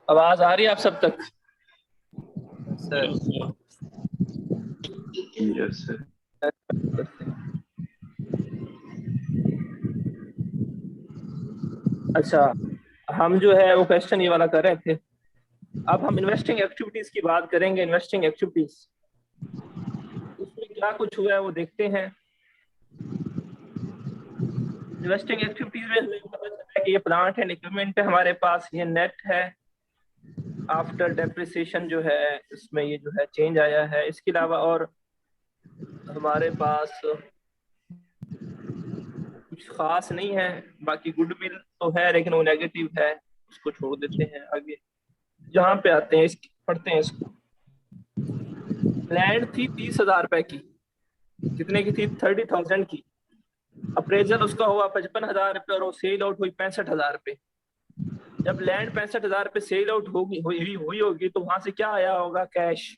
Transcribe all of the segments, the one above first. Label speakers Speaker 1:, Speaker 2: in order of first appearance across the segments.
Speaker 1: आवाज आ रही है आप सब तक?
Speaker 2: Sir
Speaker 3: yes sir.
Speaker 1: अच्छा, हम जो है वो क्वेश्चन ये वाला कर रहे थे। अब हम इन्वेस्टिंग एक्टिविटीज की बात करेंगे। इन्वेस्टिंग एक्टिविटीज उसमें क्या कुछ हुआ है वो देखते हैं। इन्वेस्टिंग एक्टिविटीज में हमें पता चला है कि ये प्लांट एंड इक्विपमेंट है हमारे पास, ये नेट है। आफ्टर डेप्रिसिएशन जो है इसमें ये जो है चेंज आया है। इसके अलावा और हमारे पास कुछ खास नहीं है। बाकी गुडविल तो है लेकिन वो नेगेटिव है, उसको छोड़ देते हैं। आगे जहाँ पे आते हैं इसकी पढ़ते हैं इसको। लैंड थी 30,000 रुपए की। कितने की थी? 30,000 की। अप्रेजल उसका हुआ 55,000 रुपये और वो सेल आउट हुई 65,000 रुपये। जब लैंड 65,000 रुपये सेल आउट होगी हुई होगी तो वहां से क्या आया होगा? कैश।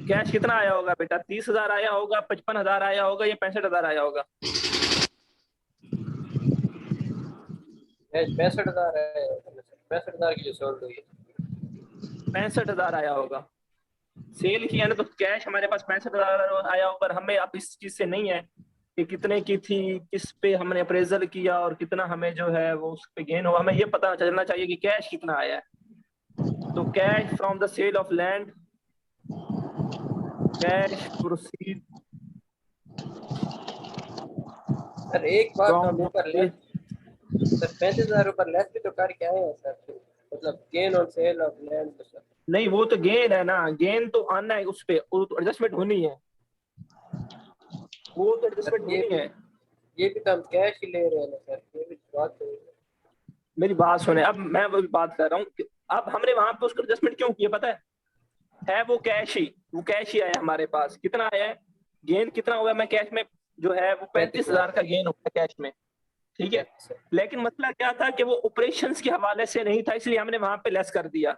Speaker 1: कैश कितना आया होगा बेटा? 30,000 आया होगा, 55,000 आया होगा या 65,000 आया होगा?
Speaker 2: 65,000 है। 65,000 की जो सोल्ड हुई है।
Speaker 1: 65,000 आया होगा। सेल किया ना तो कैश हमारे पास 65,000 आया होगा। हमें अब इस चीज से नहीं है कि कितने की थी, किस पे हमने अप्रेजल किया और कितना हमें जो है वो उस पे गेन हुआ। हमें ये पता चलना चाहिए कि कैश कितना आया है। तो cash from the sale of land, cash proceed
Speaker 2: sir एक बात
Speaker 1: फ्रॉम
Speaker 2: हम ऊपर लेस, सर 35,000 ऊपर लेस भी तो करके आए हैं सर। मतलब gain on sale of land तो सर।
Speaker 1: नहीं, वो तो गेन है ना। गेन तो आना है, उस पे वो तो एडजस्टमेंट होनी है। वो तो
Speaker 2: सर
Speaker 1: एडजस्टमेंट होनी है।
Speaker 2: ये भी तो हम कैश ही ले रहे हैं ना सर, ये भी बात तो है।
Speaker 1: मेरी बात सुने, अब मैं वो बात कर रहा हूँ कि अब हमने वहां पे उसका एडजस्टमेंट क्यों किया पता है वो कैश ही, वो कैश ही आया हमारे पास। कितना आया है? गेन कितना हुआ? मैं कैश में जो है वो 35,000 का
Speaker 2: 35,000।
Speaker 1: गेन हुआ कैश में। ठीक है।
Speaker 2: Yes sir.
Speaker 1: लेकिन मसला क्या था कि वो ऑपरेशंस के हवाले से नहीं था, इसलिए हमने वहां पे लेस कर दिया।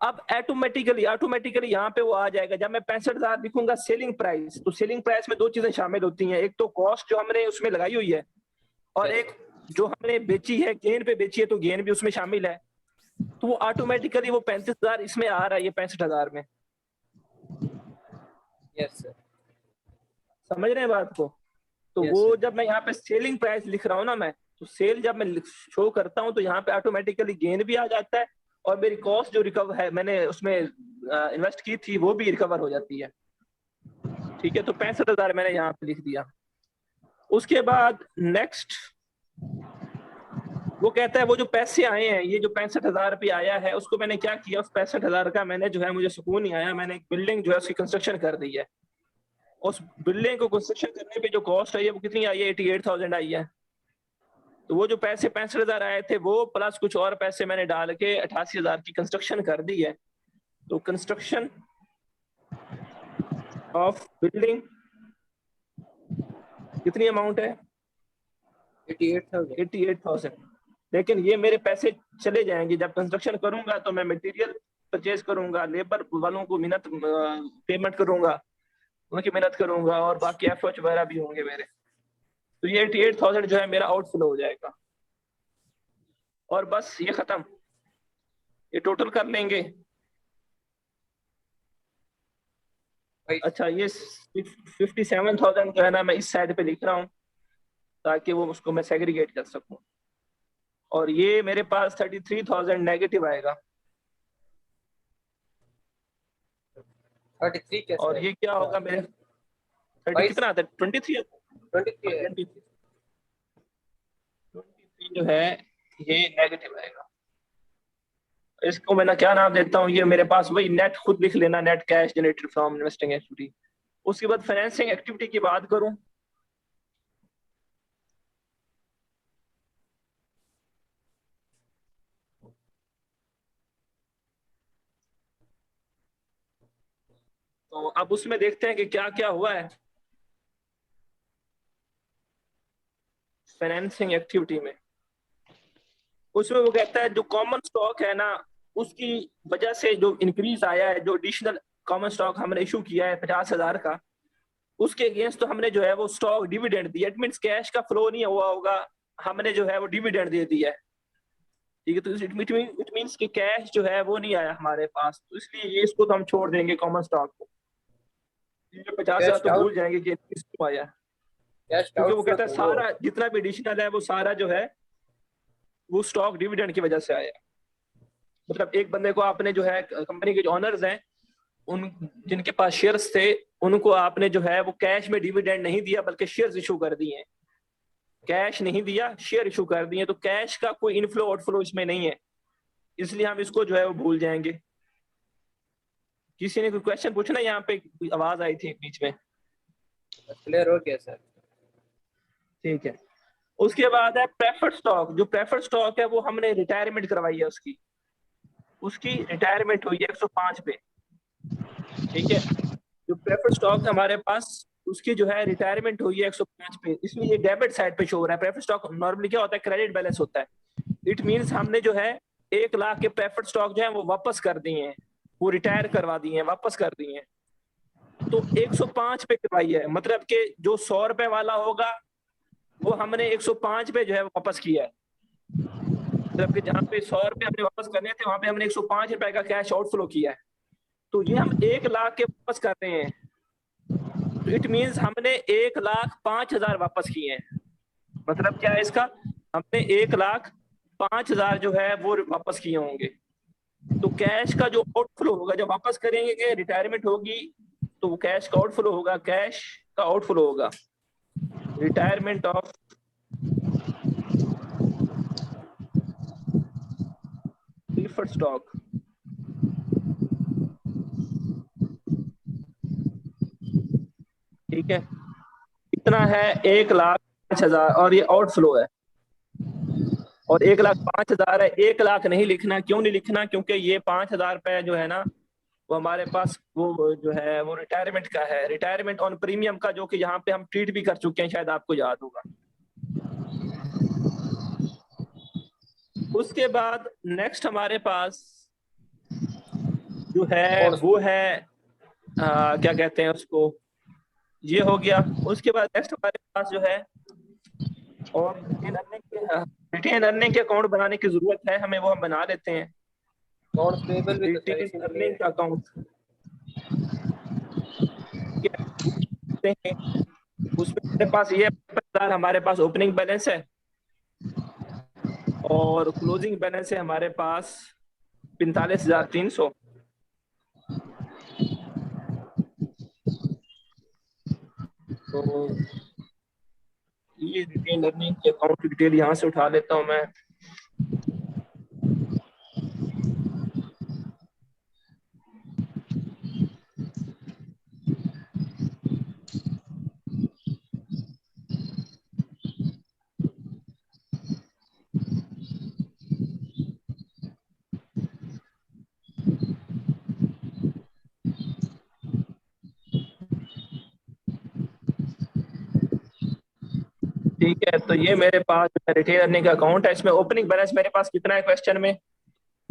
Speaker 1: अब ऑटोमेटिकली ऑटोमेटिकली यहाँ पे वो आ जाएगा। जब मैं 65,000 लिखूंगा सेलिंग प्राइस, तो सेलिंग प्राइस में दो चीजें शामिल होती हैं। एक तो कॉस्ट जो हमने उसमें लगाई हुई है, और
Speaker 2: यस
Speaker 1: एक जो हमने बेची है, गेन पे बेची है तो गेन भी उसमें शामिल है। तो वो ऑटोमेटिकली वो 35,000 इसमें आ रहा है, ये 65,000 में।
Speaker 2: Yes sir.
Speaker 1: समझ रहे हैं बात को? तो
Speaker 2: यस
Speaker 1: वो
Speaker 2: सर।
Speaker 1: जब मैं यहाँ पे सेलिंग प्राइस लिख रहा हूँ ना मैं, तो सेल जब मैं शो करता हूँ तो यहाँ पे ऑटोमेटिकली गेन भी आ जाता है, और मेरी कॉस्ट जो रिकवर है मैंने उसमें इन्वेस्ट की थी वो भी रिकवर हो जाती है। ठीक है, तो 65,000 मैंने यहाँ पे लिख दिया। उसके बाद नेक्स्ट वो कहता है वो जो पैसे आए हैं, ये जो 65,000 रुपये आया है, उसको मैंने क्या किया? उस 65,000 का मैंने जो है, मुझे सुकून नहीं आया, मैंने एक बिल्डिंग जो है उसकी कंस्ट्रक्शन कर दी है। उस बिल्डिंग को कंस्ट्रक्शन करने पे जो कॉस्ट आई है वो कितनी आई है? 88,000 आई है। तो वो जो पैसे 65,000 आए थे वो प्लस कुछ और पैसे मैंने डाल के 88,000 की कंस्ट्रक्शन कर दी है। तो कंस्ट्रक्शन ऑफ बिल्डिंग कितनी अमाउंट है?
Speaker 2: 88,000।
Speaker 1: 88,000। लेकिन ये मेरे पैसे चले जाएंगे। जब कंस्ट्रक्शन करूंगा तो मैं मटेरियल परचेज करूंगा, लेबर वालों को मिहनत पेमेंट करूंगा, उनकी मेहनत करूंगा, और बाकी एफर्ट वगैरह भी होंगे मेरे। तो ये 88,000 जो है मेरा आउटफ्लो हो जाएगा। और बस ये खत्म। ये टोटल कर लेंगे। अच्छा, ये 57,000 जो है ना मैं इस साइड पे लिख रहा हूँ ताकि वो उसको मैं सेग्रीगेट कर सकूं। और ये मेरे पास 33,000 नेगेटिव आएगा।
Speaker 2: 33 कैसे
Speaker 1: और
Speaker 2: है?
Speaker 1: ये क्या होगा मेरे? 30
Speaker 2: 22।
Speaker 1: कितना आता है? 23।
Speaker 2: 23 है।
Speaker 1: 23 जो है ये नेगेटिव आएगा। इसको मैं ना क्या नाम देता हूँ? ये मेरे पास वही नेट, खुद लिख लेना, net cash generated from investing activity. उसके बाद फाइनेंसिंग एक्टिविटी की बात करूं तो अब उसमें देखते हैं कि क्या क्या हुआ है फाइनेंसिंग एक्टिविटी में। उसमें वो कहता है जो कॉमन स्टॉक है ना, उसकी वजह से जो इंक्रीज आया है, जो एडिशनल कॉमन स्टॉक हमने इशू किया है 50,000 का, उसके अगेंस्ट तो हमने जो है वो स्टॉक डिविडेंड दिया। इट मीन कैश का फ्लो नहीं हुआ होगा, हमने जो है वो डिविडेंड दे दिया है। ठीक है, तो इट मींस कि कैश जो है वो नहीं आया हमारे पास, तो इसलिए ये इसको तो हम छोड़ देंगे कॉमन स्टॉक को। ये 50,000 तो भूल जाएंगे कि इसको आया, क्योंकि वो कहता है सारा जितना भी एडिशनल है वो सारा जो है वो स्टॉक डिविडेंड की वजह से आया। मतलब एक बंदे को आपने जो है कंपनी के जो ऑनर्स हैं उन जिनके पास शेयर्स थे उनको आपने जो है वो कैश में डिविडेंड नहीं दिया बल्कि शेयर्स इशू कर दिए, कैश नहीं दिया शेयर इशू कर दिए, तो कैश का कोई इनफ्लो आउटफ्लो इसमें नहीं है, इसलिए हम इसको जो है वो भूल जाएंगे। किसी ने कोई क्वेश्चन पूछना, यहाँ पे आवाज आई थी बीच में?
Speaker 2: क्लियर हो गया सर। ठीक
Speaker 1: है। उसके बाद है प्रेफर्ड स्टॉक। जो प्रेफर्ड स्टॉक है वो हमने रिटायरमेंट करवाई है, उसकी रिटायरमेंट हुई है 105 पे। ठीक है, जो प्रेफर्ड स्टॉक हमारे पास उसकी जो है रिटायरमेंट हुई है 105 पे, इसलिए ये डेबिट साइड पे शो हो रहा है। प्रेफर्ड स्टॉक नॉर्मली क्या होता है, क्रेडिट बैलेंस होता है। इट मींस हमने जो है 1 लाख के प्रेफर्ड स्टॉक जो है वो वापस कर दिए हैं, वो रिटायर करवा दिए हैं, वापस कर दिए हैं, तो 105 पे करवाई है। मतलब कि जो 100 रुपए वाला होगा वो हमने 105 पे जो है वापस किया है। मतलब कि जहाँ पे 100 रुपए हमने वापस करने थे वहां पे हमने 105 रुपए का कैश आउटफ्लो किया है, तो ये हम 1 लाख के वापस कर रहे हैं, तो इट मींस हमने 1,05,000 वापस किए हैं। मतलब क्या है इसका, हमने 1,05,000 जो है वो वापस किए होंगे। तो कैश का जो आउटफ्लो होगा जब वापस करेंगे, रिटायरमेंट होगी तो वो कैश का आउटफ्लो होगा, कैश का आउटफ्लो होगा, रिटायरमेंट ऑफ प्रेफर्ड स्टॉक। ठीक है, कितना है 1,05,000 और ये आउटफ्लो है, और 1,05,000 है। 1 लाख नहीं लिखना, क्यों नहीं लिखना, क्योंकि ये 5,000 रुपए जो है ना वो हमारे पास वो जो है वो रिटायरमेंट का है, रिटायरमेंट ऑन प्रीमियम का, जो कि यहाँ पे हम ट्रीट भी कर चुके हैं, शायद आपको याद होगा। उसके बाद नेक्स्ट हमारे पास जो है वो है क्या कहते हैं उसको, ये हो गया। उसके बाद नेक्स्ट हमारे पास जो है और रिटेन अर्निंग के अकाउंट बनाने की जरूरत है हमें, वो हम बना लेते हैं। रिटेन अर्निंग का अकाउंट उसमें हमारे पास ये हमारे पास ओपनिंग बैलेंस है और क्लोजिंग बैलेंस है हमारे पास 45,300। तो ये रिटेन अर्निंग के अकाउंट की डिटेल यहाँ से उठा लेता हूँ मैं। ठीक है, तो ये मेरे पास रिटेन अर्निंग का अकाउंट है। इसमें ओपनिंग बैलेंस मेरे पास कितना है क्वेश्चन में?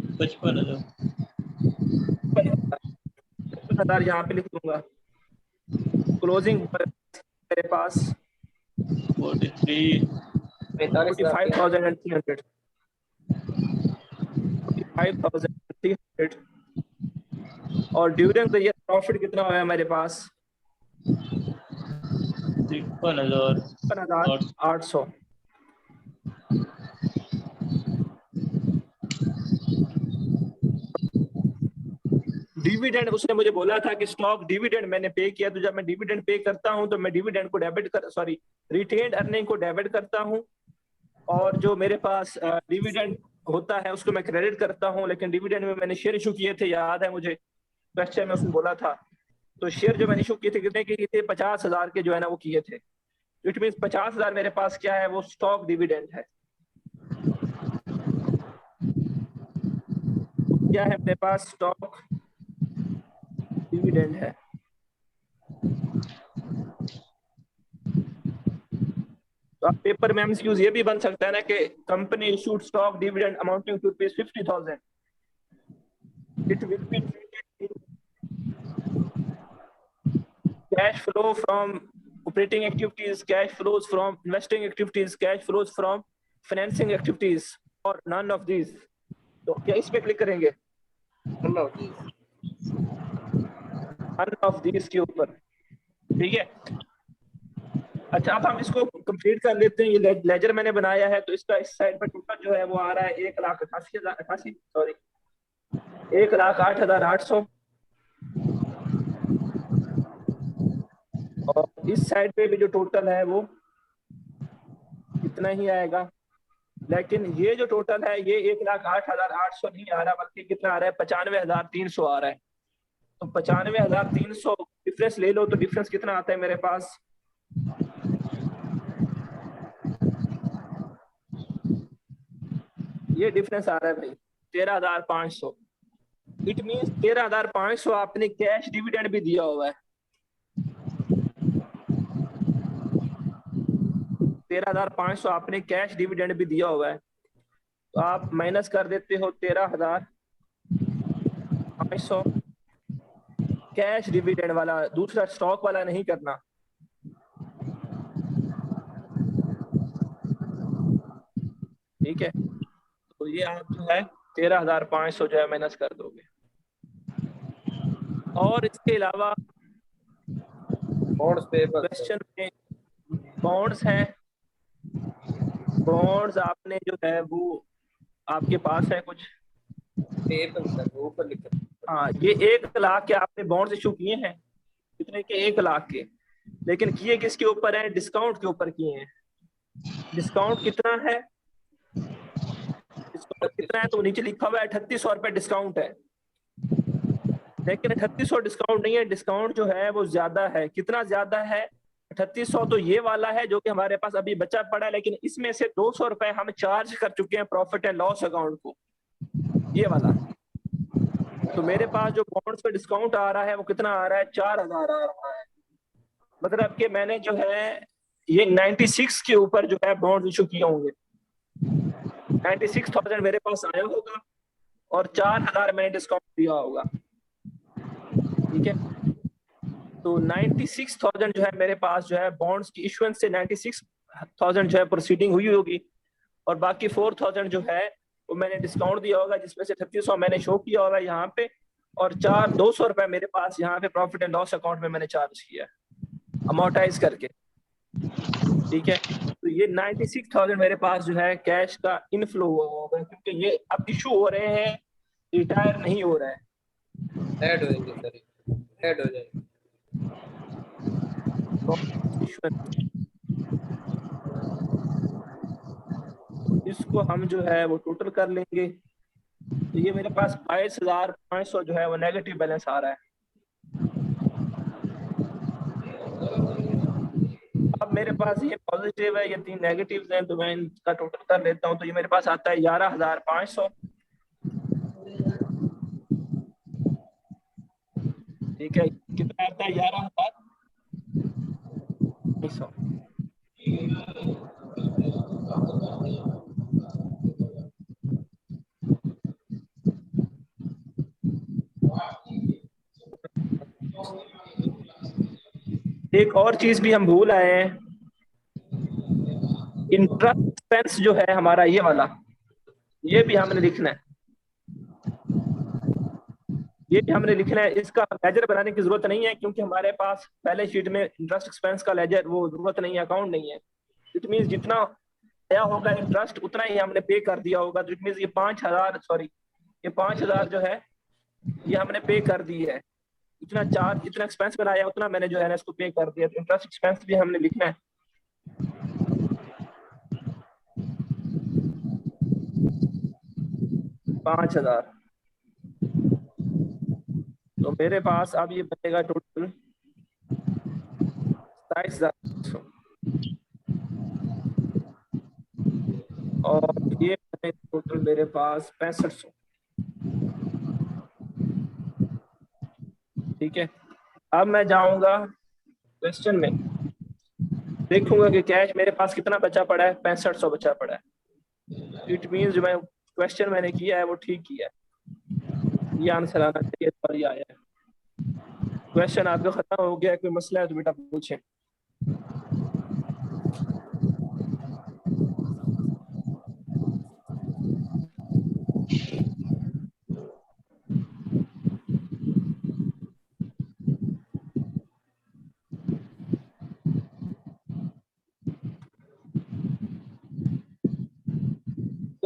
Speaker 1: 55,000 यहाँ पे लिख दूंगा। क्लोजिंग मेरे पास 45,300 और ड्यूरिंग द ईयर प्रॉफिट कितना हुआ है मेरे पास? 53,800। डिविडेंड उसने मुझे बोला था कि स्टॉक डिविडेंड मैंने पे किया, तो जब मैं डिविडेंड पे करता हूं तो मैं डिविडेंड को रिटेन्ड अर्निंग को डेबिट करता हूं, और जो मेरे पास डिविडेंड होता है उसको मैं क्रेडिट करता हूं। लेकिन डिविडेंड में मैंने शेयर इशू किए थे, याद है मुझे क्वेश्चन में उसने बोला था। तो शेयर जो मैंने इशू किए थे कितने किए थे? 50,000 के जो है ना वो किए थे। इट मींस 50,000 मेरे पास क्या है, वो स्टॉक डिविडेंड है। क्या है मेरे पास? स्टॉक डिविडेंड है। तो आप पेपर में एमसीक्यूज ये भी बन सकता है ना कि company issued stock dividend amounting to ₹50,000, it will be treated cash flow from operating activities, cash flows from investing activities, cash flows from financing activities, और नन ऑफ दिस, तो क्या इस पे क्लिक करेंगे?
Speaker 2: नन
Speaker 1: ऑफ दिस के ऊपर, ठीक है। अच्छा, अब हम इसको कंप्लीट कर लेते हैं। ये लेजर मैंने बनाया है, तो इसका इस साइड पर टोटल जो है वो आ रहा है 1,88,088, सॉरी 1,08,800, और इस साइड पे भी जो टोटल है वो इतना ही आएगा। लेकिन ये जो टोटल है ये 1,08,800 नहीं आ रहा, बल्कि कितना आ रहा है? 95,300 आ रहा है। तो 95,300 डिफरेंस ले लो, तो डिफरेंस कितना आता है मेरे पास? ये डिफरेंस आ रहा है भाई 13,500। इट मींस 13,500 आपने कैश डिविडेंड भी दिया हुआ है। 13,500 आपने कैश डिविडेंड भी दिया हुआ है। तो आप माइनस कर देते हो 13,500 कैश डिविडेंड वाला, दूसरा स्टॉक वाला नहीं करना। ठीक है, तो ये आप जो है 13,500 जो है माइनस कर दोगे। और इसके अलावा
Speaker 2: बॉन्ड्स पेबल
Speaker 1: क्वेश्चन में बॉन्ड्स हैं। बॉन्ड्स आपने जो है वो आपके पास है कुछ?
Speaker 2: पेबल सर ऊपर लिखा।
Speaker 1: हाँ, ये 1 लाख के आपने बॉन्ड्स इशू किए हैं। कितने के? 1 लाख के। लेकिन किए किसके ऊपर है? डिस्काउंट के ऊपर किए हैं। डिस्काउंट कितना है? डिस्काउंट कितना है तो नीचे लिखा हुआ है 3800 रुपए डिस्काउंट है। लेकिन 3800 डिस्काउंट नहीं है, डिस्काउंट जो है वो ज्यादा है। कितना ज्यादा है? 3800 तो ये वाला है जो कि हमारे पास अभी बचा पड़ा है, लेकिन इसमें से 200 रुपए हम चार्ज कर चुके हैं प्रॉफिट एंड लॉस अकाउंट को, ये वाला। तो मेरे पास जो बॉन्ड्स पे डिस्काउंट आ रहा है वो कितना आ रहा है? 4,000 आ रहा है। मतलब कि मैंने जो है ये 96 के ऊपर जो है बॉन्ड इशू किए होंगे। 96,000 मेरे पास आया होगा और 4,000 मैंने डिस्काउंट दिया होगा। ठीक है, तो 96,000 जो है मेरे पास जो है बॉन्ड्स की इशुएंस से 96,000 जो है प्रोसीडिंग हुई होगी, और बाकी 4,000 जो है वो मैंने डिस्काउंट दिया होगा, जिसमें से 3600 मैंने शो किया होगा यहाँ पे, और 200 रुपए मेरे पास यहाँ पे प्रॉफिट एंड लॉस अकाउंट में मैंने चार्ज किया अमोर्टाइज करके। ठीक है, तो ये 96,000 मेरे पास जो है कैश का इनफ्लो हुआ होगा, क्योंकि ये अब इशू हो रहे हैं, रिटायर नहीं हो रहा है।
Speaker 2: ऐड हो जाएंगे सर, ऐड हो जाएंगे।
Speaker 1: इसको हम जो है वो टोटल कर लेंगे। तो ये मेरे पास 22,500 जो है वो नेगेटिव बैलेंस आ रहा है। अब मेरे पास ये पॉजिटिव है, ये 3 नेगेटिव्स हैं, तो मैं इनका टोटल कर लेता हूँ। तो ये मेरे पास आता है 11,500। ठीक है, कितना आता है? 11,500। एक और चीज भी हम भूल आए हैं, इंटरेस्ट एक्सपेंस जो है हमारा ये वाला, ये भी हमने लिखना है। ये भी हमने लिखना है। इसका लेजर बनाने की जरूरत नहीं है, क्योंकि हमारे पास पहले शीट में इंटरेस्ट एक्सपेंस का लेजर वो जरूरत नहीं है, अकाउंट नहीं है। इट मीन जितना आया होगा इंटरेस्ट उतना ही हमने पे कर दिया होगा। तो इट मीन ये 5,000, सॉरी ये 5,000 जो है ये हमने पे कर दी है। इतना चार्ज, इतना एक्सपेंस बनाया उतना मैंने जो है ना इसको पे कर दिया। तो इंटरेस्ट एक्सपेंस भी हमने लिखना है। पांच हजार। तो मेरे पास अब ये बचेगा टोटल 27,000, और ये टोटल मेरे पास 6500। ठीक है, अब मैं जाऊंगा क्वेश्चन में, देखूंगा कि कैश मेरे पास कितना बचा पड़ा है। 6500 बचा पड़ा है। इट मीन जो मैं क्वेश्चन मैंने किया है वो ठीक किया है। ये आंसर आना चाहिए और ये आया है। क्वेश्चन आपका खत्म हो गया, कोई मसला है तो बेटा पूछें।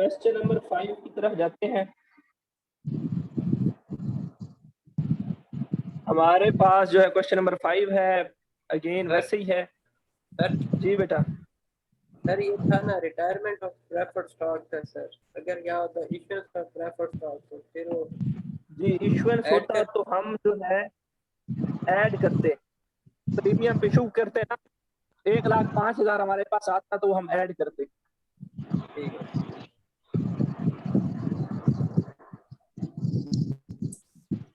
Speaker 1: क्वेश्चन नंबर 5 की तरफ जाते हैं। हमारे पास जो है क्वेश्चन नंबर 5 है, अगेन वैसे ही है।
Speaker 2: सर
Speaker 1: जी बेटा।
Speaker 2: सर ये था ना रिटायरमेंट ऑफ प्रेफर्ड स्टॉक का सर, अगर क्या होता इश्यूएंस ऑफ प्रेफर्ड स्टॉक तो फिर वो
Speaker 1: जी इश्यूएंस
Speaker 2: ऐड
Speaker 1: होता
Speaker 2: कर
Speaker 1: तो हम जो है ऐड करते, प्रीमियम पे इशू करते ना, 1,05,000 हमारे पास आता तो हम ऐड करते।
Speaker 2: ठीक है।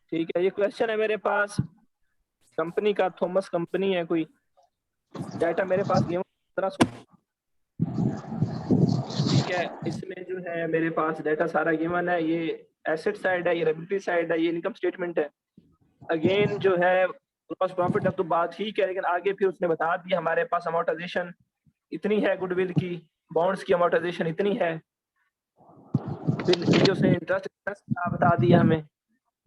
Speaker 1: ठीक है, ये क्वेश्चन है मेरे पास कंपनी का, थॉमस कंपनी है कोई, डाटा मेरे पास गेम 1500। ठीक है, इसमें जो है मेरे पास डाटा सारा गिवन है, ये एसेट साइड है, ये रेबिलिटी साइड है, ये इनकम स्टेटमेंट है। अगेन जो है ग्रॉस प्रॉफिट अब तो बात ठीक है, लेकिन आगे फिर उसने बता दिया हमारे पास अमोर्टाइजेशन इतनी है, गुडविल की, बॉन्ड्स की अमोर्टाइजेशन इतनी है। फिर ये उसने इंटरेस्ट बता दिया हमें,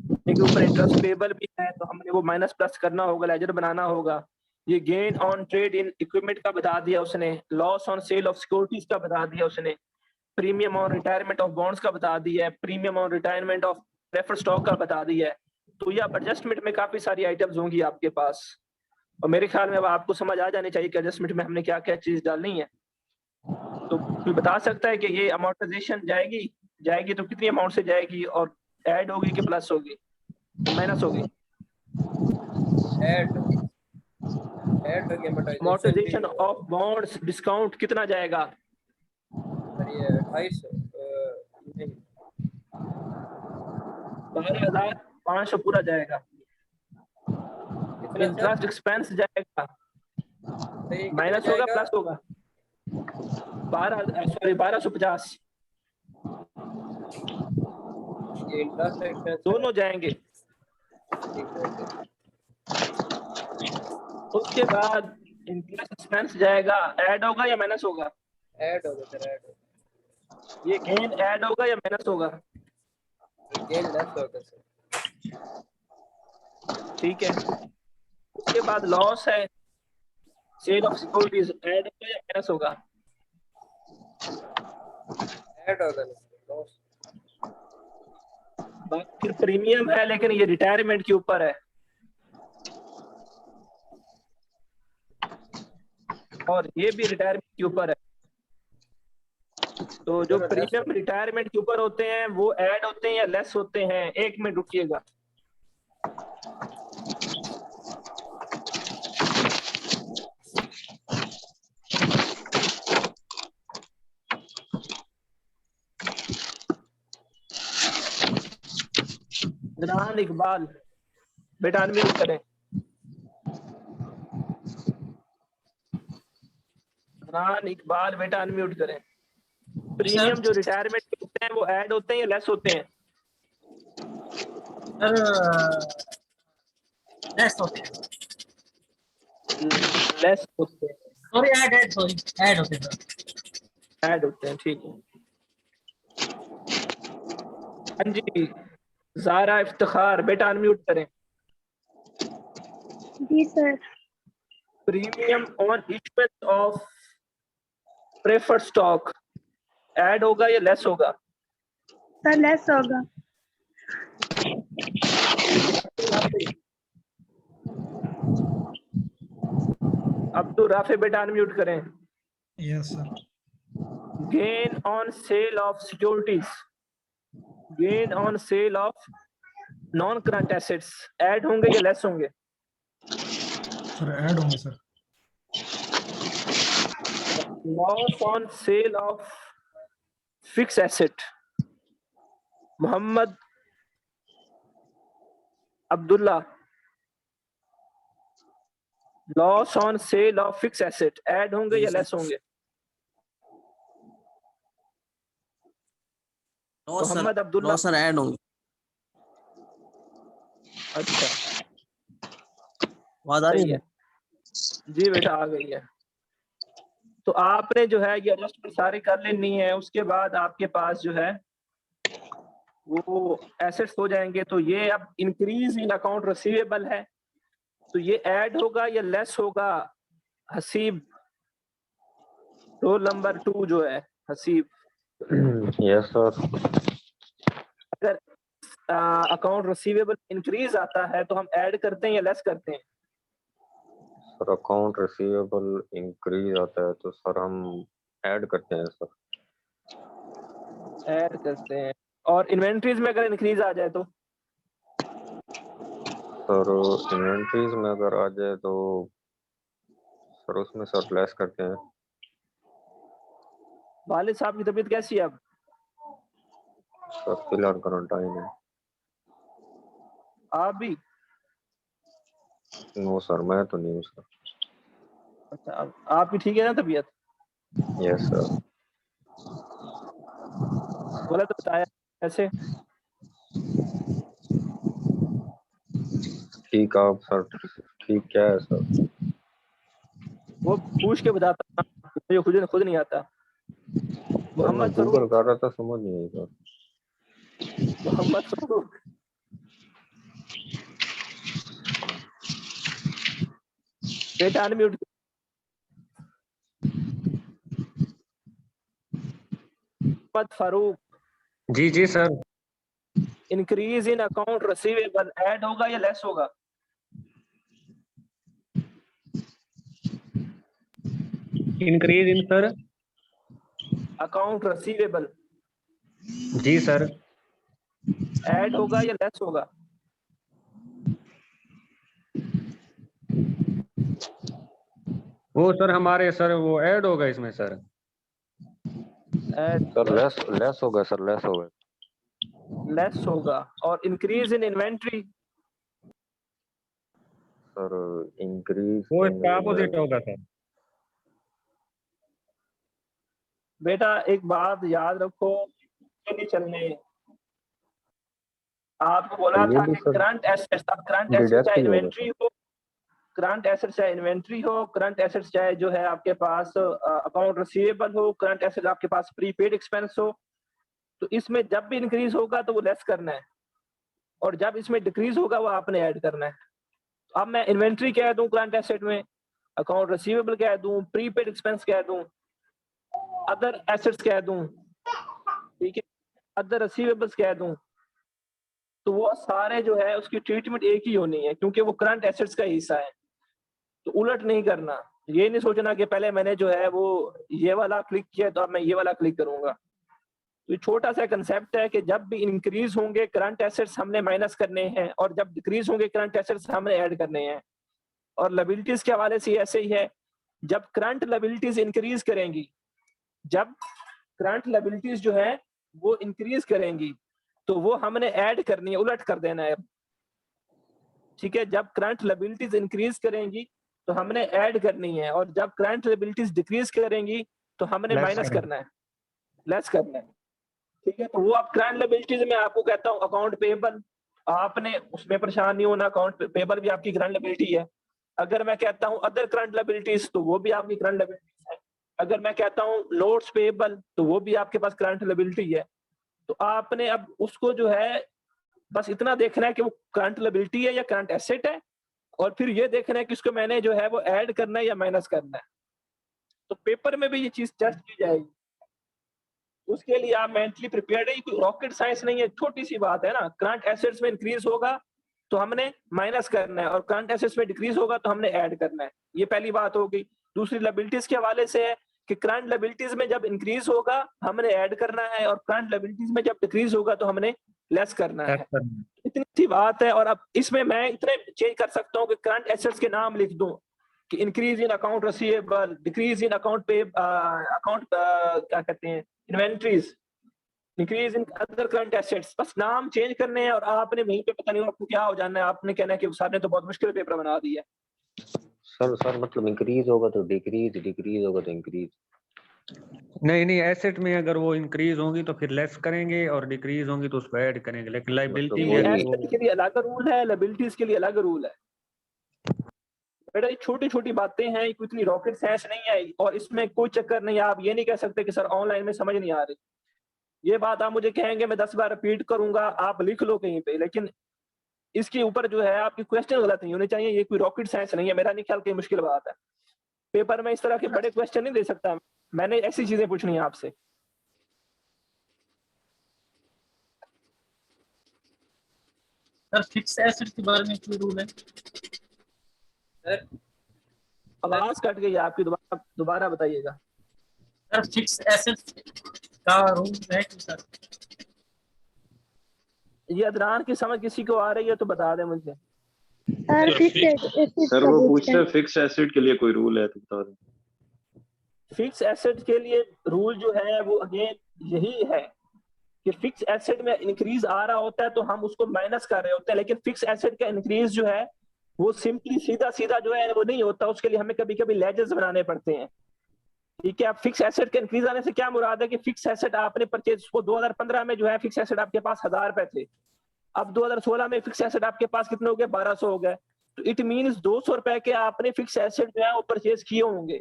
Speaker 1: लेकिन ऊपर इंटरेस्ट पेबल भी है, तो हमने वो माइनस प्लस करना होगा, लेजर बनाना होगा। ये gain on trade in equipment का बता दिया उसने, loss on sale of securities का बता दिया उसने, premium on retirement of bonds का बता दिया है, premium on retirement of preferred stock का बता दिया है। तो ये एडजस्टमेंट में काफी सारी आइटम्स होंगी आपके पास, और मेरे ख्याल में अब आपको समझ आ जानी चाहिए कि एडजस्टमेंट में हमने क्या क्या चीज डालनी है। तो कोई बता सकता है कि ये अमोर्टाइजेशन जाएगी तो कितनी अमाउंट से जाएगी, और ऐड होगी कि प्लस होगी माइनस होगी?
Speaker 2: ऐड हो गया
Speaker 1: amortisation
Speaker 2: amortisation
Speaker 1: of bonds discount कितना जाएगा?
Speaker 2: और ये 250 नहीं
Speaker 1: 12,500 पूरा जाएगा।
Speaker 2: कितना सर
Speaker 1: इंटरेस्ट एक्सपेंस जाएगा,
Speaker 2: तो ये कितना
Speaker 1: माइनस होगा
Speaker 2: जाएगा
Speaker 1: प्लस होगा? 1250
Speaker 2: ये इंटरेस्ट एक्सपेंस
Speaker 1: दोनों जाएंगे। उसके बाद इंटरेस्ट एक्सपेंस जाएगा, ऐड होगा या माइनस होगा?
Speaker 2: ऐड होगा सर ऐड होगा
Speaker 1: ये गेन ऐड होगा या माइनस होगा?
Speaker 2: गेन लेस होगा सर
Speaker 1: ठीक है, उसके बाद लॉस है, सेल ऑफ सिक्योरिटीज, ऐड होगा या माइनस होगा?
Speaker 2: ऐड होगा लॉस
Speaker 1: फिर प्रीमियम है, लेकिन ये रिटायरमेंट के ऊपर है, और ये भी रिटायरमेंट के ऊपर है। तो जो प्रीमियम रिटायरमेंट के ऊपर होते हैं वो ऐड होते हैं या लेस होते हैं? एक मिनट रुकिएगा। अदनान इकबाल बेटा अनम्यूट करें। अदनान इकबाल बेटा अनम्यूट करें। प्रीमियम जो रिटायरमेंट के होते हैं वो ऐड होते हैं या लेस होते हैं?
Speaker 3: लेस होते हैं।
Speaker 1: लेस होते हैं,
Speaker 3: सॉरी ऐड होते हैं।
Speaker 1: ऐड होते हैं, ठीक है। हाँ जी, ज़ारा इफ्तिखार बेटा अनम्यूट करें।
Speaker 4: जी sir.
Speaker 1: Premium on issuance of preferred stock add होगा या लेस होगा?
Speaker 4: सर लेस होगा।
Speaker 1: अब्दुल राफे बेटा अनम्यूट करें।
Speaker 5: Yes sir.
Speaker 1: Gain on sale of securities, gain on sale of non current assets add होंगे या लेस होंगे?
Speaker 5: सर ऐड होंगे sir.
Speaker 1: Loss on sale of fix asset, Mohammad Abdullah, loss on sale of fix asset add होंगे या less होंगे? Mohammad Abdullah
Speaker 3: sir add होंगे।
Speaker 1: अच्छा,
Speaker 3: आवाज आ रही
Speaker 1: सही
Speaker 3: है?
Speaker 1: है जी बेटा, आ गई है। तो आपने जो है ये एडजस्टमेंट सारी कर लेनी है, उसके बाद आपके पास जो है वो एसेट्स हो जाएंगे। तो ये अब इंक्रीज इन अकाउंट रिसीवेबल है, तो ये ऐड होगा या लेस होगा? हसीब रोल नंबर 2 जो है हसीब,
Speaker 6: यस सर।
Speaker 1: अगर अकाउंट रिसीवेबल इंक्रीज आता है तो हम ऐड करते हैं या लेस करते हैं?
Speaker 6: सर अकाउंट रिसीवेबल इंक्रीज आता है तो सर हम ऐड करते हैं सर।
Speaker 1: ऐड करते हैं। और इन्वेंट्रीज में अगर इंक्रीज आ जाए तो?
Speaker 6: सर इन्वेंट्रीज में अगर आ जाए तो सर उसमें सर लेस करते हैं।
Speaker 1: वालिद साहब की तबीयत कैसी है अब?
Speaker 6: सर फिलहाल क्वारंटाइन है।
Speaker 1: आप भी?
Speaker 6: नो सर मैं तो नहीं हूँ सर।
Speaker 1: अच्छा, अब आपकी ठीक है ना तबीयत?
Speaker 6: Yes sir.
Speaker 1: बोला तो बताया ऐसे।
Speaker 6: ठीक आप सर ठीक क्या है सर?
Speaker 1: वो पूछ के बताता, मुझे खुद नहीं आता।
Speaker 6: सर मैं
Speaker 1: मोहम्मद
Speaker 6: गूगल
Speaker 1: फरूक।
Speaker 6: कर रहा था समझ नहीं आई सर।
Speaker 1: मोहम्मद फरूक। बेटा अनम्यूट। मोहम्मद फरूक।
Speaker 7: जी जी sir.
Speaker 1: Increase in account receivable add होगा या लेस होगा?
Speaker 7: Increase in sir.
Speaker 1: Account receivable
Speaker 7: जी सर।
Speaker 1: ऐड होगा या लेस होगा?
Speaker 7: वो सर हमारे सर वो ऐड होगा इसमें सर।
Speaker 1: ऐड
Speaker 6: सर लेस होगा सर लेस होगा।
Speaker 1: लेस होगा। और increase in inventory?
Speaker 6: Sir increase
Speaker 7: वो
Speaker 6: इन
Speaker 7: इसका अपोजिट होगा सर।
Speaker 1: बेटा एक बात याद रखो, नहीं चलने। आपको बोला
Speaker 6: ये
Speaker 1: था
Speaker 6: भी
Speaker 1: कि
Speaker 6: सर
Speaker 1: करंट एसेट्स, अब करंट एसेट्स
Speaker 6: डिडक्ट
Speaker 1: चाहे
Speaker 6: ही होगा
Speaker 1: इन्वेंट्री
Speaker 6: सर।
Speaker 1: हो, करंट एसेट्स चाहे इन्वेंट्री हो, करंट एसेट्स चाहे जो है आपके पास अकाउंट रिसीवेबल हो, करंट एसेट्स आपके पास प्रीपेड एक्सपेंस हो, तो इसमें जब भी इंक्रीज होगा तो वो लेस करना है, और जब इसमें डिक्रीज होगा वो आपने ऐड करना है। तो अब मैं इन्वेंट्री कह दूं करंट एसेट में, अकाउंट रिसीवेबल कह दूं, प्रीपेड एक्सपेंस कह दूं, अदर एसेट्स कह दूं, ठीक है, अदर रिसीवेबल्स कह दूं, तो वो सारे जो है उसकी ट्रीटमेंट एक ही होनी है, क्योंकि वो करंट एसेट्स का हिस्सा है। तो उलट नहीं करना, ये नहीं सोचना कि पहले मैंने जो है वो ये वाला क्लिक किया तो अब मैं ये वाला क्लिक करूंगा। तो छोटा सा कंसेप्ट है कि जब भी इंक्रीज होंगे करंट एसेट्स हमने माइनस करने हैं, और जब डिक्रीज होंगे करंट एसेट्स हमने ऐड करने हैं। और लायबिलिटीज के हवाले से ऐसे ही है, जब करंट लायबिलिटीज इंक्रीज करेंगी, जब करंट लायबिलिटीज जो है वो इंक्रीज करेंगी, तो वो हमने ऐड करनी है, उलट कर देना है। ठीक है, जब करंट लायबिलिटीज इंक्रीज करेंगी तो हमने ऐड करनी है, और जब करंट लायबिलिटीज डिक्रीज करेंगी तो हमने
Speaker 7: लेस
Speaker 1: माइनस
Speaker 7: करें।
Speaker 1: करना है, लेस करना है। ठीक है, तो वो आप करंट लायबिलिटीज में आपको कहता हूँ अकाउंट पेबल, आपने उसमें परेशान नहीं होना, अकाउंट पेबल भी आपकी करंट लायबिलिटी है। अगर मैं कहता हूँ अदर करंट लायबिलिटीज तो वो भी आपकी करंट लायबिलिटीज है। अगर मैं कहता हूँ नोट्स पेबल तो वो भी आपके पास करंट लायबिलिटी है। तो आपने अब उसको जो है बस इतना देखना है कि वो करंट लायबिलिटी है या करंट एसेट है, और फिर ये देखना है कि उसको मैंने जो है वो ऐड करना है या माइनस करना है। तो पेपर में भी ये चीज टेस्ट की जाएगी, उसके लिए आप मेंटली प्रिपेयर्ड है, कोई रॉकेट साइंस नहीं है, छोटी सी बात है ना। करंट एसेट्स में इंक्रीज होगा तो हमने माइनस करना है, और करंट एसेट्स में डिक्रीज होगा तो हमने ऐड करना है। ये पहली बात हो गई। दूसरी लायबिलिटीज के हवाले से है कि करंट लायबिलिटीज में जब इंक्रीज होगा हमने ऐड करना है, और करंट लायबिलिटीज में जब डिक्रीज होगा तो हमने लेस करना
Speaker 7: लेस
Speaker 1: है।
Speaker 7: करना।
Speaker 1: इतनी सी बात है। और अब इसमें मैं इतने चेंज कर सकता हूँ कि करंट एसेट्स के नाम लिख दूं कि increase in account receivable, decrease in account पे अकाउंट क्या कहते हैं inventories, increase in other current assets, बस नाम चेंज करने हैं। और आपने वहीं पे पता नहीं आपको क्या हो जाना है, आपने कहना है कि सर ने तो बहुत मुश्किल पेपर बना दिया।
Speaker 6: सर मतलब इंक्रीज होगा तो डिक्रीज, डिक्रीज होगा तो इंक्रीज।
Speaker 7: नहीं नहीं, एसेट में अगर वो इंक्रीज होंगी तो फिर लेस करेंगे, और डिक्रीज होंगी तो उसको ऐड करेंगे, लेकिन लाइबिलिटी में
Speaker 6: वही
Speaker 7: अगर
Speaker 1: एसेट
Speaker 7: वो
Speaker 1: के लिए अलग रूल है, लायबिलिटीज के लिए अलग रूल है। बेटा ये छोटी छोटी बातें हैं, ये इतनी रॉकेट साइंस नहीं है, और इसमें कोई चक्कर नहीं है। आप ये नहीं कह सकते कि सर ऑनलाइन में समझ नहीं आ रही। ये बात आप मुझे कहेंगे, मैं 10 बार रिपीट करूंगा, आप लिख लो कहीं पे, लेकिन इसके ऊपर जो है आपकी क्वेश्चन गलत नहीं होने चाहिए। ये कोई रॉकेट साइंस नहीं है, मेरा नहीं ख्याल कोई मुश्किल बात है। पेपर में इस तरह के बड़े क्वेश्चन नहीं दे सकता, मैंने ऐसी चीजें पूछनी है आपसे।
Speaker 3: सर फिक्स एसेट के बारे में कोई रूल है?
Speaker 2: सर
Speaker 1: आवाज कट गई आपकी, दोबारा बताइएगा।
Speaker 3: सर फिक्स एसेट का रूल है कि सर?
Speaker 1: ये अदरान की समझ किसी को आ रही है तो बता दें मुझे।
Speaker 4: सर फिक्स
Speaker 8: सर वो पूछ रहे फिक्स एसेट के लिए कोई रूल है तो बता दें।
Speaker 1: फिक्स एसेट के लिए रूल जो है वो अगेन यही है कि फिक्स एसेट में इंक्रीज आ रहा होता है तो हम उसको माइनस कर रहे होते हैं, लेकिन फिक्स एसेट का इंक्रीज जो है वो सिंपली सीधा सीधा जो है वो नहीं होता, उसके लिए हमें कभी कभी लेजर्स बनाने पड़ते हैं। ठीक है, अब फिक्स एसेट का इंक्रीज आने से क्या मुराद है कि फिक्स एसेट आपने परचेज को 2015 में जो है फिक्स एसेट आपके पास 1000 रुपए थे, अब 2016 में फिक्स एसेट आपके पास कितने हो गए, 1200 हो गए, तो इट मींस 200 रुपए के आपने फिक्स एसेट जो है वो परचेज किए होंगे।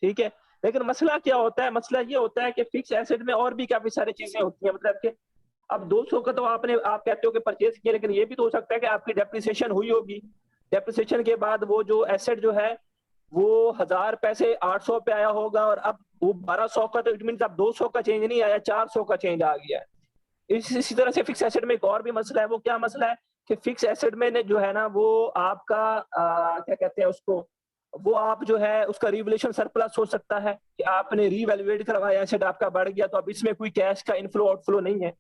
Speaker 1: ठीक है, लेकिन मसला क्या होता है, मसला ये होता है कि फिक्स एसेट में और भी काफी सारी चीजें होती हैं, मतलब कि अब 200 का तो आप कहते हो कि परचेज किया, लेकिन ये भी तो हो सकता है कि आपकी डेप्रिसिएशन हुई होगी, डेप्रिसिएशन के बाद वो जो एसेट जो है वो 1000 पैसे 800 पे आया होगा और अब वो 1200 का, तो इट मींस अब 200 का चेंज नहीं आया, 400 का चेंज आ गया है। इसी तरह से फिक्स एसेट में एक और भी मसला है, वो क्या मसला है कि फिक्स एसेट में जो है ना वो आपका क्या कहते हैं उसको, वो आप जो है उसका रिवैल्यूएशन सरप्लस हो सकता है कि आपने रीवैल्यूएट करवाया, एसेट आपका बढ़ गया, तो अब इसमें कोई कैश का इनफ्लो आउटफ्लो नहीं है।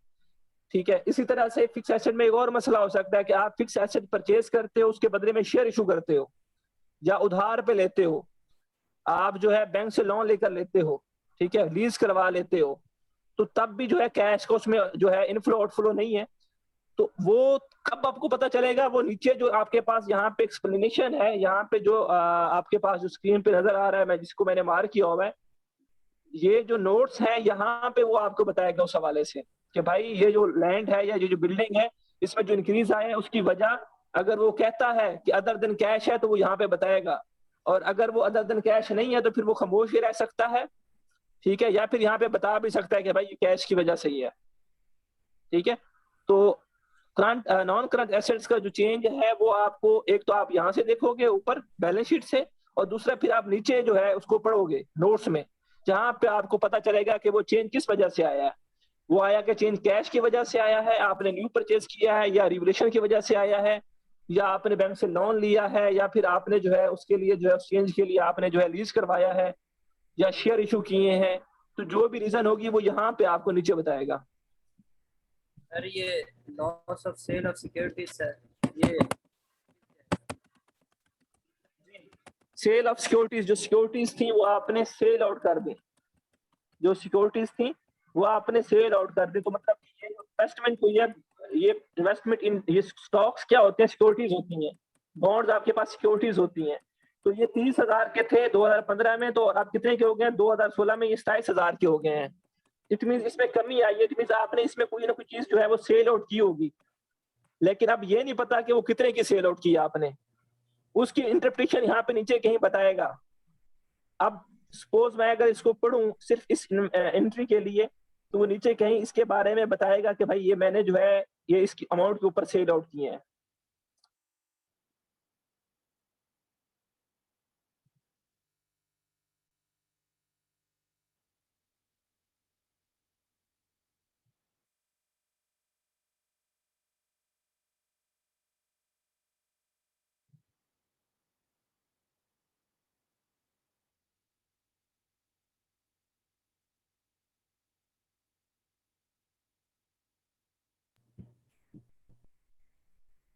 Speaker 1: ठीक है, इसी तरह से फिक्स एसेट में एक और मसला हो सकता है कि आप फिक्स एसेट परचेज करते हो, उसके बदले में शेयर इशू करते हो या उधार पे लेते हो, आप जो है बैंक से लोन लेकर लेते हो, ठीक है, लीज करवा लेते हो, तो तब भी जो है कैश का उसमें जो है इनफ्लो आउटफ्लो नहीं है। तो वो कब आपको पता चलेगा, वो नीचे जो आपके पास यहाँ पे एक्सप्लेनेशन है, यहाँ पे जो आपके पास जो स्क्रीन पे नजर आ रहा है, मैं जिसको मैंने मार्क किया हुआ है, ये जो नोट्स है यहाँ पे वो आपको बताएगा उस हवाले से कि भाई ये जो लैंड है या ये जो बिल्डिंग है इसमें जो इंक्रीज आया है उसकी वजह, अगर वो कहता है कि अदर देन कैश है तो वो यहाँ पे बताएगा, और अगर वो अदर देन कैश नहीं है तो फिर वो खामोश ही रह सकता है। ठीक है, या फिर यहाँ पे बता भी सकता है कि भाई ये कैश की वजह से ही है। ठीक है, तो करंट नॉन करंट एसेट्स का जो चेंज है वो आपको एक तो आप यहाँ से देखोगे ऊपर बैलेंस शीट से, और दूसरा फिर आप नीचे जो है उसको पढ़ोगे नोट्स में, जहां पे आपको पता चलेगा कि वो चेंज किस वजह से आया है। वो आया कि चेंज कैश की वजह से आया है, आपने न्यू परचेज किया है, या रिवोल्यूशन की वजह से आया है, या आपने बैंक से लोन लिया है, या फिर आपने जो है उसके लिए जो है चेंज के लिए आपने जो है लीज करवाया है, या शेयर इशू किए हैं। तो जो भी रीजन होगी वो यहाँ पे आपको नीचे बताएगा।
Speaker 2: सर ये loss of sale of securities है, ये
Speaker 1: सेल ऑफ सिक्योरिटीज, जो सिक्योरिटीज थी वो आपने सेल आउट कर दी, जो सिक्योरिटीज थी वो आपने सेल आउट कर दी। तो मतलब ये इन्वेस्टमेंट को, ये इन्वेस्टमेंट इन ये स्टॉक्स क्या होते हैं, सिक्योरिटीज होती हैं, बॉन्ड्स आपके पास सिक्योरिटीज होती हैं। तो ये 30,000 के थे 2015 में, तो अब कितने के हो गए 2016 में, ये 27,000 के हो गए हैं। इट मींस इसमें कमी आई है, इट मींस आपने इसमें कोई ना कोई चीज जो है वो सेल आउट की होगी, लेकिन अब ये नहीं पता कि वो कितने की सेल आउट की आपने, उसकी इंटरप्रिटेशन यहाँ पे नीचे कहीं बताएगा। अब सपोज मैं अगर इसको पढ़ूं सिर्फ इस एंट्री के लिए, तो वो नीचे कहीं इसके बारे में बताएगा कि भाई ये मैंने जो है ये इसकी अमाउंट के ऊपर सेल आउट किए हैं।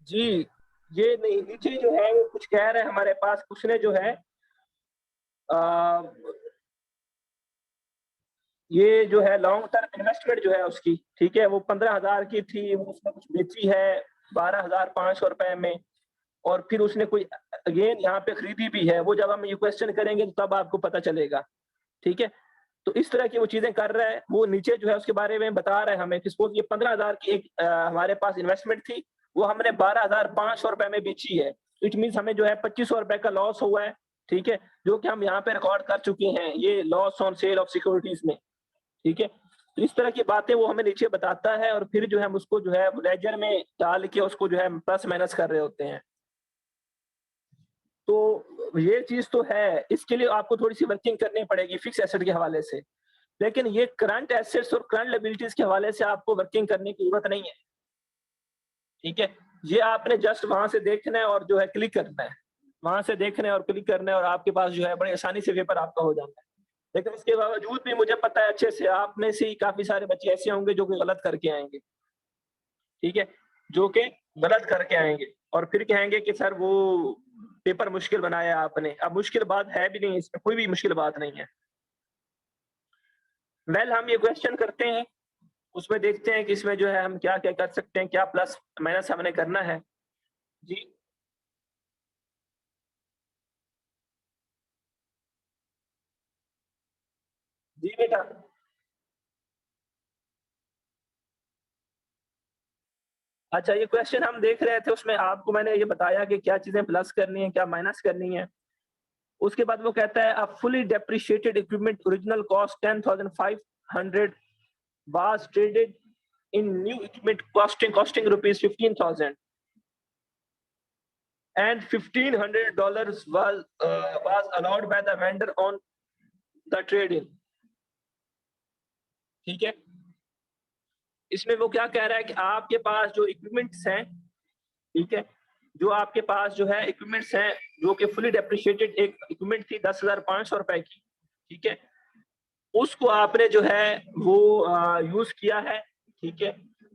Speaker 1: जी, ये नहीं, नीचे जो है वो कुछ कह रहे हैं हमारे पास, उसने जो है ये जो है लॉन्ग टर्म इन्वेस्टमेंट जो है उसकी, ठीक है, वो 15,000 की थी, वो उसने कुछ बेची है 12,500 रुपए में, और फिर उसने कोई अगेन यहाँ पे खरीदी भी है। वो जब हम ये क्वेश्चन करेंगे तो तब आपको पता चलेगा। ठीक है, तो इस तरह की वो चीजें कर रहा है, वो नीचे जो है उसके बारे में बता रहा है हमें कि सपोज ये 15,000 की एक हमारे पास इन्वेस्टमेंट थी, वो हमने 12,500 रुपए में बेची है, इट मीन्स हमें जो है 2500 रुपए का लॉस हुआ है। ठीक है, जो कि हम यहाँ पे रिकॉर्ड कर चुके हैं, ये loss on sale of securities में। ठीक है, तो इस तरह की बातें वो हमें नीचे बताता है, और फिर जो है हम उसको जो है लेजर में डाल के उसको जो है प्लस माइनस कर रहे होते हैं। तो ये चीज तो है, इसके लिए आपको थोड़ी सी वर्किंग करनी पड़ेगी फिक्स एसेट के हवाले से, लेकिन ये करंट एसेट्स और करंट लायबिलिटीज के हवाले से आपको वर्किंग करने की जरूरत नहीं है। ठीक है, ये आपने जस्ट वहां से देखना है और जो है क्लिक करना है, वहां से देखना है और क्लिक करना है और आपके पास जो है बड़ी आसानी से पेपर आपका हो जाता है। लेकिन इसके बावजूद भी मुझे पता है अच्छे से आप में से ही काफी सारे बच्चे ऐसे होंगे जो कि गलत करके आएंगे, ठीक है, जो कि गलत करके आएंगे और फिर कहेंगे कि सर वो पेपर मुश्किल बनाया आपने। अब मुश्किल बात है भी नहीं, इसमें कोई भी मुश्किल बात नहीं है। वेल हम ये क्वेश्चन करते हैं, उसमें देखते हैं कि इसमें जो है हम क्या क्या कर सकते हैं, क्या प्लस माइनस हमने करना है। जी जी बेटा, अच्छा ये क्वेश्चन हम देख रहे थे, उसमें आपको मैंने ये बताया कि क्या चीजें प्लस करनी है, क्या माइनस करनी है। उसके बाद वो कहता है a fully depreciated equipment original cost 10,500 was traded in new equipment costing rupees 15,000 and $1,500 was allowed by the vendor on the trade-in। ठीक है, इसमें वो क्या कह रहा है कि आपके पास जो इक्विपमेंट्स हैं, ठीक है, जो आपके पास जो है इक्विपमेंट्स हैं जो कि फुली डेप्रिशिएटेड एक इक्विपमेंट थी 10,500 रुपए की, ठीक है, उसको आपने जो है वो यूज किया है, ठीक है,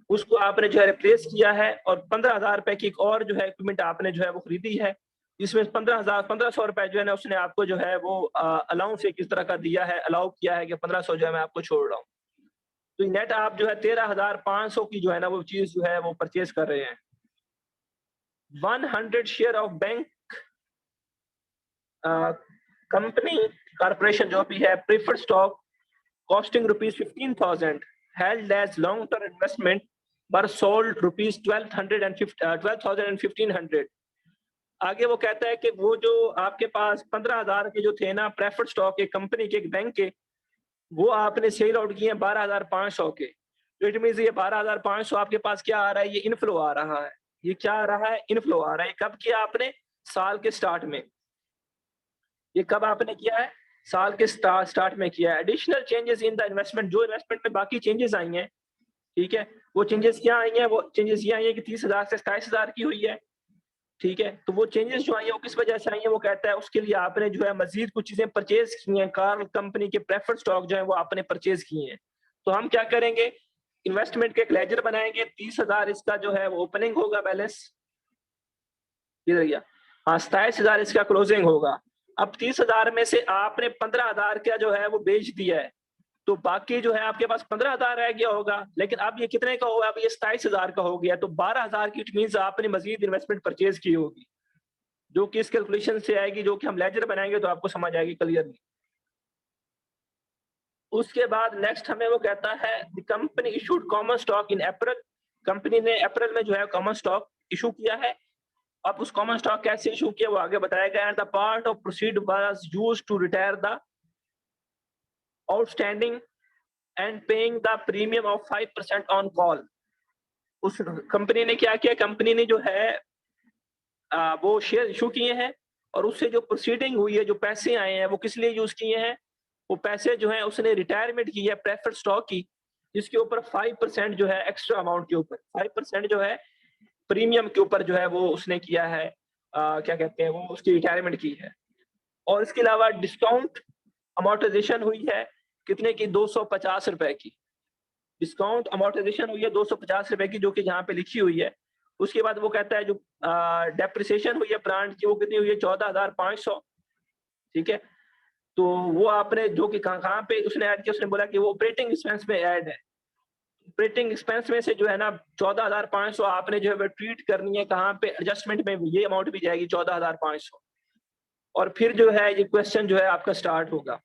Speaker 1: उसको आपने जो है रिप्लेस किया है और 15,000 रुपए की एक और जो है इक्विपमेंट आपने जो है वो खरीदी है, जिसमें 1500 रुपए जो है ना उसने आपको जो है वो अलाउंस किस तरह का दिया है, अलाउ किया है कि 1500 जो है मैं आपको छोड़ रहा हूँ। तो नेट आप जो है 13,500 की जो है ना वो चीज जो है वो परचेज कर रहे हैं। 100 share of bank company corporation जो भी है preferred stock costing rupees 15,000 held as long-term investment were sold rupees 12,000 and 1,500। आगे वो कहता है कि वो जो आपके पास 15,000 के जो थे ना प्रेफर्ड स्टॉक एक कंपनी के एक बैंक के, वो आपने सेल आउट किए 12,500 के। तो इट मींस ये 12,500 आपके पास क्या आ रहा है, ये इनफ्लो आ रहा है। ये क्या आ रहा है, इनफ्लो आ रहा है। कब किया आपने, साल के स्टार्ट में। ये कब आपने किया है, साल के स्टार्ट में किया है। Additional changes in the investment, जो इन्वेस्टमेंट में बाकी चेंजेस आई हैं, ठीक है, वो चेंजेस क्या आई हैं, वो चेंजेस ये आई हैं कि 30,000 से 27,000 की हुई है, ठीक है। तो वो चेंजेस जो आई है वो किस वजह से आई है, वो कहता है उसके लिए आपने जो है मजीद कुछ चीजें परचेज की हैं, कार्ल कंपनी के प्रेफर्ड स्टॉक जो है वो आपने परचेज किए हैं। तो हम क्या करेंगे, इन्वेस्टमेंट के एक लेजर बनाएंगे, 30,000 इसका जो है वो ओपनिंग होगा बैलेंस, हाँ 27,000 इसका क्लोजिंग होगा। अब 30,000 में से आपने 15,000 का जो है वो बेच दिया है, तो बाकी जो है आपके पास 15,000 रह गया होगा। लेकिन अब ये कितने का होगा, अब ये 27,000 का हो गया, तो 12,000 की इट मींस आपने मजीद इन्वेस्टमेंट परचेज की होगी, जो कि इस कैलकुलेशन से आएगी, जो कि हम लेजर बनाएंगे तो आपको समझ आएगी क्लियरली। उसके बाद नेक्स्ट हमें वो कहता है the company issued common stock in April. Company ने अप्रैल में जो है कॉमन स्टॉक इशू किया है। अब उस कॉमन स्टॉक कैसे इशू किया वो आगे बताया गया है। The part of proceed was used to retire the outstanding and paying the premium of 5% on call. उस कंपनी ने क्या किया, कंपनी ने जो है वो शेयर इशू किए हैं और उससे जो प्रोसीडिंग हुई है, जो पैसे आए हैं वो किस लिए यूज किए हैं, वो पैसे जो है उसने रिटायरमेंट की है प्रेफर्ड स्टॉक की, जिसके ऊपर 5% जो है एक्स्ट्रा अमाउंट के ऊपर 5% जो है प्रीमियम के ऊपर जो है वो उसने किया है, क्या कहते हैं वो उसकी रिटायरमेंट की है। और इसके अलावा डिस्काउंट अमोर्टाइजेशन हुई है कितने की, 250 रुपए की डिस्काउंट अमोर्टाइजेशन हुई है 250 रुपए की, जो कि यहाँ पे लिखी हुई है। उसके बाद वो कहता है जो डेप्रिसिएशन हुई है प्लांट की वो कितनी हुई है, 14,500, ठीक है। तो वो आपने जो कि कहाँ पे उसने ऐड किया, उसने बोला कि वो ऑपरेटिंग एक्सपेंस में ऐड है। ऑपरेटिंग एक्सपेंस में से जो है ना 14,500 आपने जो है ट्रीट करनी है, कहाँ पे एडजस्टमेंट में ये अमाउंट भी जाएगी 14,500। और फिर जो है ये क्वेश्चन जो है आपका स्टार्ट होगा।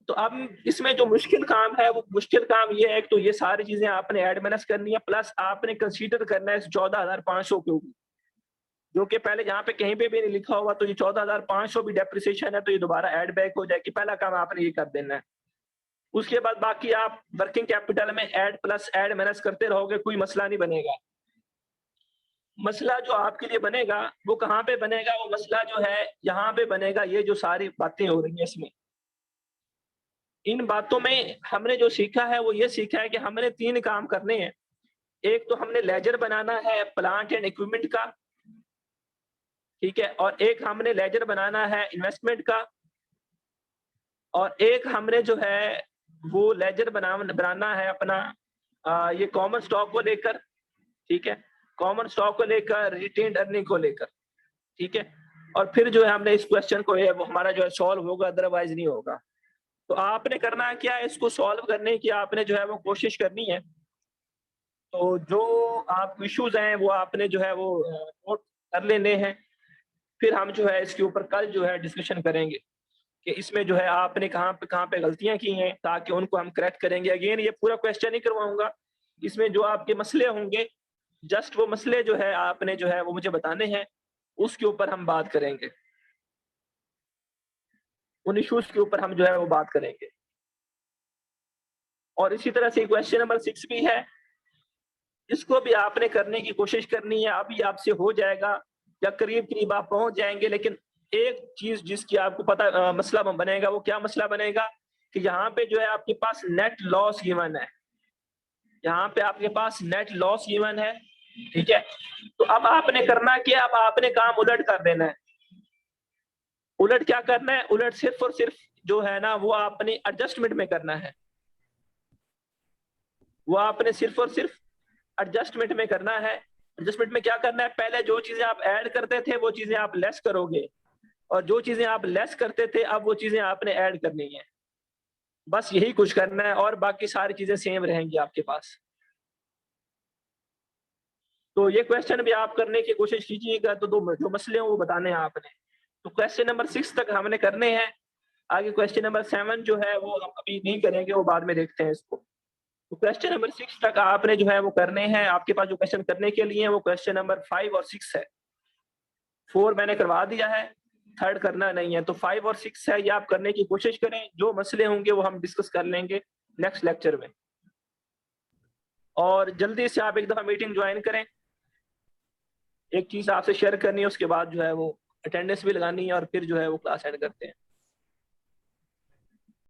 Speaker 1: तो अब इसमें जो मुश्किल काम है वो मुश्किल काम ये है, तो ये सारी चीजें आपने ऐड माइनस करनी है, प्लस आपने कंसीडर करना है इस 14,500 के ऊपर, जो कि पहले यहाँ पे कहीं पे भी नहीं लिखा हुआ। तो ये 14,500 भी डेप्रिसिएशन है, तो ये दोबारा ऐड बैक हो जाएगी। पहला काम आपने ये कर देना है। उसके बाद बाकी आप वर्किंग कैपिटल में ऐड प्लस ऐड माइनस करते रहोगे, कोई मसला नहीं बनेगा। मसला जो आपके लिए बनेगा वो कहाँ पे बनेगा, वो मसला जो है यहाँ पे बनेगा। ये जो सारी बातें हो रही हैं इसमें, इन बातों में हमने जो सीखा है वो ये सीखा है कि हमने 3 काम करने हैं। एक तो हमने लेजर बनाना है प्लांट एंड इक्विपमेंट का, ठीक है, और एक हमने लेजर बनाना है इन्वेस्टमेंट का, और एक हमने जो है वो लेजर बनाना है अपना ये कॉमन स्टॉक को लेकर, ठीक है, कॉमन स्टॉक को लेकर, रिटेन्ड अर्निंग को लेकर, ठीक है, और फिर जो है हमने इस क्वेश्चन को है वो हमारा जो है सॉल्व होगा, अदरवाइज नहीं होगा। तो आपने करना है क्या, इसको सॉल्व करने की आपने जो है वो कोशिश करनी है। तो जो आप इश्यूज हैं वो आपने जो है वो नोट कर लेने हैं, फिर हम जो है इसके ऊपर कल जो है डिस्कशन करेंगे कि इसमें जो है आपने कहाँ पे गलतियां की हैं, ताकि उनको हम करेक्ट करेंगे। अगेन ये पूरा क्वेश्चन नहीं करवाऊंगा, इसमें जो आपके मसले होंगे जस्ट वो मसले जो है आपने जो है वो मुझे बताने हैं, उसके ऊपर हम बात करेंगे, उन इश्यूज के ऊपर हम जो है वो बात करेंगे। और इसी तरह से क्वेश्चन नंबर 6 भी है, इसको भी आपने करने की कोशिश करनी है। अभी आपसे हो जाएगा या करीब आप पहुंच जाएंगे, लेकिन एक चीज जिसकी आपको पता मसला बनेगा, वो क्या मसला बनेगा कि यहाँ पे जो है आपके पास नेट लॉस गिवन है, यहाँ पे आपके पास नेट लॉस गिवन है, ठीक है। तो अब आपने करना क्या, अब आपने काम उलट कर देना है। उलट क्या करना है, उलट सिर्फ और सिर्फ जो है ना वो आपने एडजस्टमेंट में करना है, वो आपने सिर्फ और सिर्फ एडजस्टमेंट में करना है। एडजस्टमेंट में क्या करना है, पहले जो चीजें आप ऐड करते थे वो चीजें आप लेस करोगे, और जो चीजें आप लेस करते थे अब वो चीजें आपने ऐड करनी है। बस यही कुछ करना है और बाकी सारी चीजें सेम रहेंगी आपके पास। तो ये क्वेश्चन भी आप करने की कोशिश कीजिएगा। तो दो जो मसले हैं वो बताने हैं आपने। तो क्वेश्चन नंबर 6 तक हमने करने हैं, आगे क्वेश्चन नंबर 7 जो है वो हम अभी नहीं करेंगे, वो बाद में देखते हैं इसको। तो क्वेश्चन नंबर 6 तक आपने जो है वो करने हैं। आपके पास जो क्वेश्चन करने के लिए है वो क्वेश्चन नंबर 5 और 6 है। 4 मैंने करवा दिया है, 3rd करना नहीं है। तो 5 और 6 है, ये आप करने की कोशिश करें। जो मसले होंगे वो हम डिस्कस कर लेंगे नेक्स्ट लेक्चर में। और जल्दी से आप एक दफा मीटिंग ज्वाइन करें। एक चीज आपसे शेयर करनी है, उसके बाद जो है वो अटेंडेंस भी लगानी है और फिर जो है वो क्लास एंड करते हैं।